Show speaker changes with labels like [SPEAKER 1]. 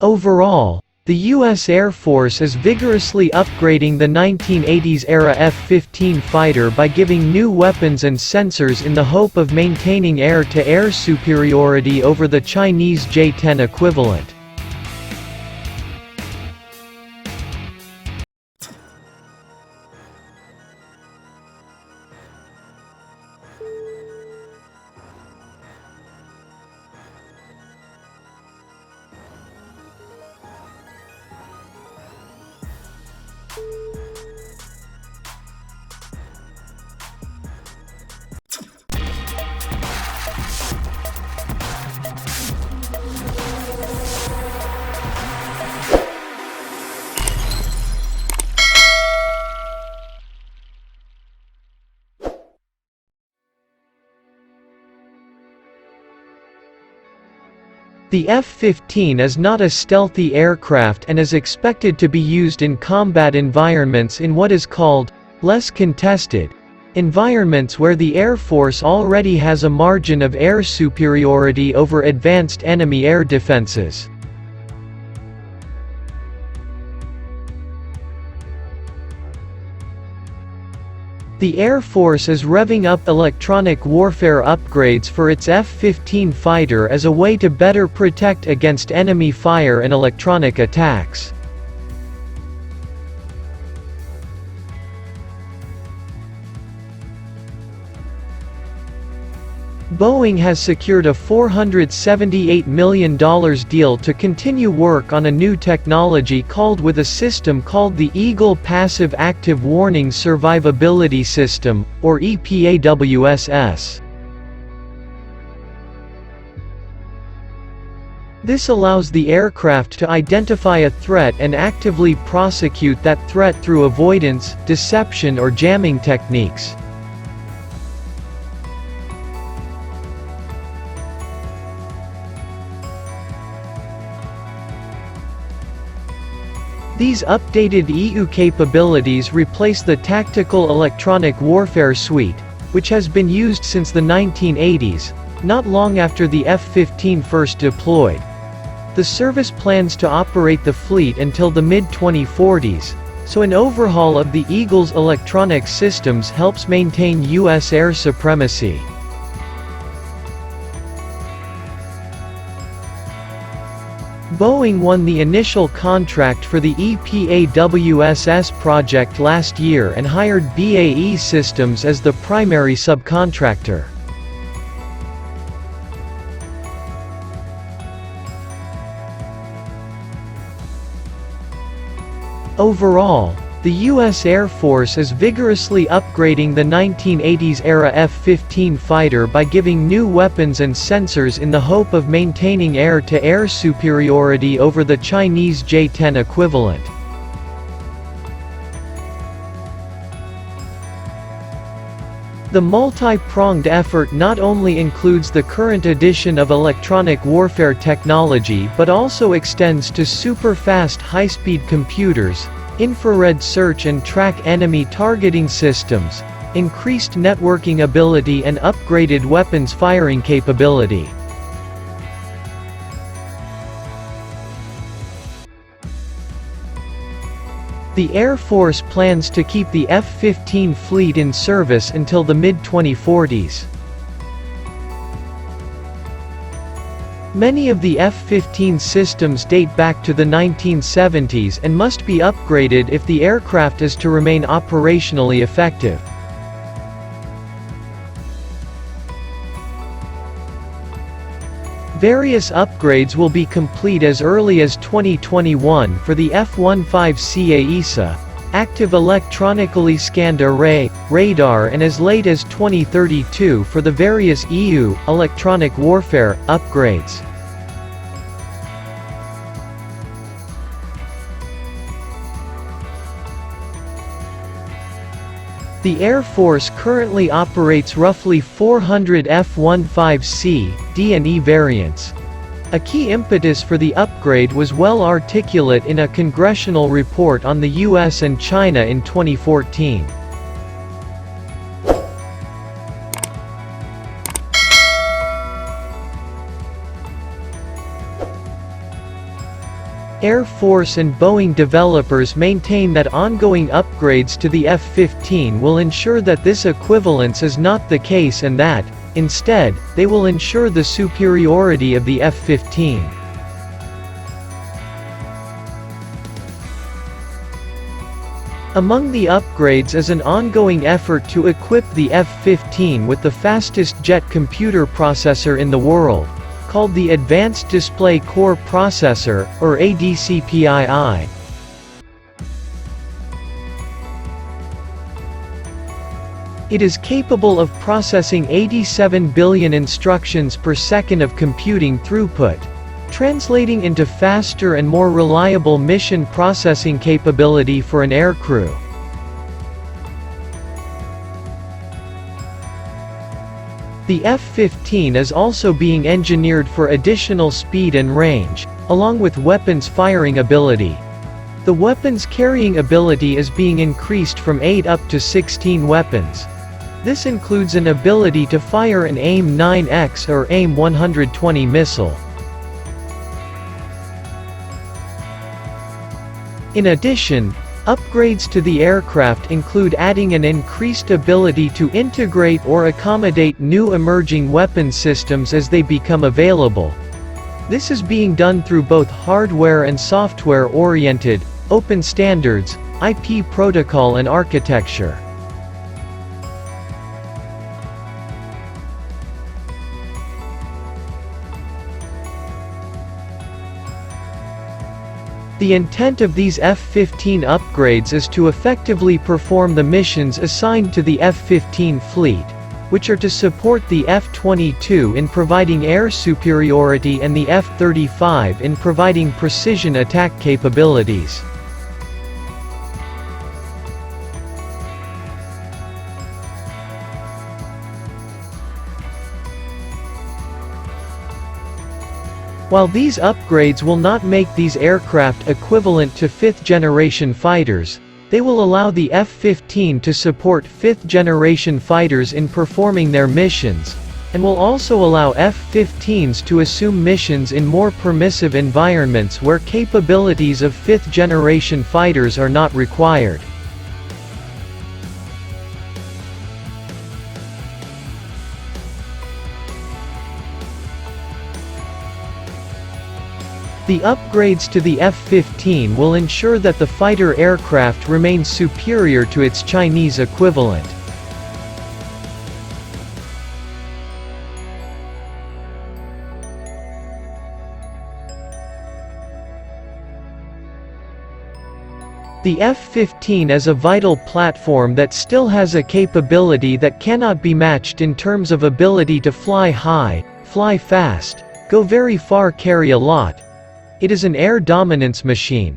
[SPEAKER 1] Overall, the U.S. Air Force is vigorously upgrading the 1980s-era F-15 fighter by giving new weapons and sensors in the hope of maintaining air-to-air superiority over the Chinese J-10 equivalent. The F-15 is not a stealthy aircraft and is expected to be used in combat environments in what is called less contested environments where the Air Force already has a margin of air superiority over advanced enemy air defenses. The Air Force is revving up electronic warfare upgrades for its F-15 fighter as a way to better protect against enemy fire and electronic attacks. Boeing has secured a $478 million deal to continue work on a new technology with a system called the Eagle Passive Active Warning Survivability System, or EPAWSS. This allows the aircraft to identify a threat and actively prosecute that threat through avoidance, deception or jamming techniques. These updated EU capabilities replace the Tactical Electronic Warfare Suite, which has been used since the 1980s, not long after the F-15 first deployed. The service plans to operate the fleet until the mid-2040s, so an overhaul of the Eagle's electronic systems helps maintain U.S. air supremacy. Boeing won the initial contract for the EPAWSS project last year and hired BAE Systems as the primary subcontractor. Overall, the U.S. Air Force is vigorously upgrading the 1980s-era F-15 fighter by giving new weapons and sensors in the hope of maintaining air-to-air superiority over the Chinese J-10 equivalent. The multi-pronged effort not only includes the current edition of electronic warfare technology but also extends to super-fast high-speed computers, infrared search and track enemy targeting systems, increased networking ability and upgraded weapons firing capability. The Air Force plans to keep the F-15 fleet in service until the mid-2040s. Many of the F-15 systems date back to the 1970s and must be upgraded if the aircraft is to remain operationally effective. Various upgrades will be complete as early as 2021 for the F-15C AESA, Active Electronically Scanned Array, radar and as late as 2032 for the various EU, electronic warfare, upgrades. The Air Force currently operates roughly 400 F-15C, D and E variants. A key impetus for the upgrade was well articulate in a congressional report on the US and China in 2014. Air Force and Boeing developers maintain that ongoing upgrades to the F-15 will ensure that this equivalence is not the case and that, instead, they will ensure the superiority of the F-15. Among the upgrades is an ongoing effort to equip the F-15 with the fastest jet computer processor in the world, called the Advanced Display Core Processor, or ADCPII. It is capable of processing 87 billion instructions per second of computing throughput, translating into faster and more reliable mission processing capability for an aircrew. The F-15 is also being engineered for additional speed and range, along with weapons firing ability. The weapons carrying ability is being increased from 8 up to 16 weapons. This includes an ability to fire an AIM-9X or AIM-120 missile. In addition, upgrades to the aircraft include adding an increased ability to integrate or accommodate new emerging weapon systems as they become available. This is being done through both hardware and software-oriented, open standards, IP protocol and architecture. The intent of these F-15 upgrades is to effectively perform the missions assigned to the F-15 fleet, which are to support the F-22 in providing air superiority and the F-35 in providing precision attack capabilities. While these upgrades will not make these aircraft equivalent to fifth-generation fighters, they will allow the F-15 to support fifth-generation fighters in performing their missions, and will also allow F-15s to assume missions in more permissive environments where capabilities of fifth-generation fighters are not required. The upgrades to the F-15 will ensure that the fighter aircraft remains superior to its Chinese equivalent. The F-15 is a vital platform that still has a capability that cannot be matched in terms of ability to fly high, fly fast, go very far, carry a lot. It is an air dominance machine.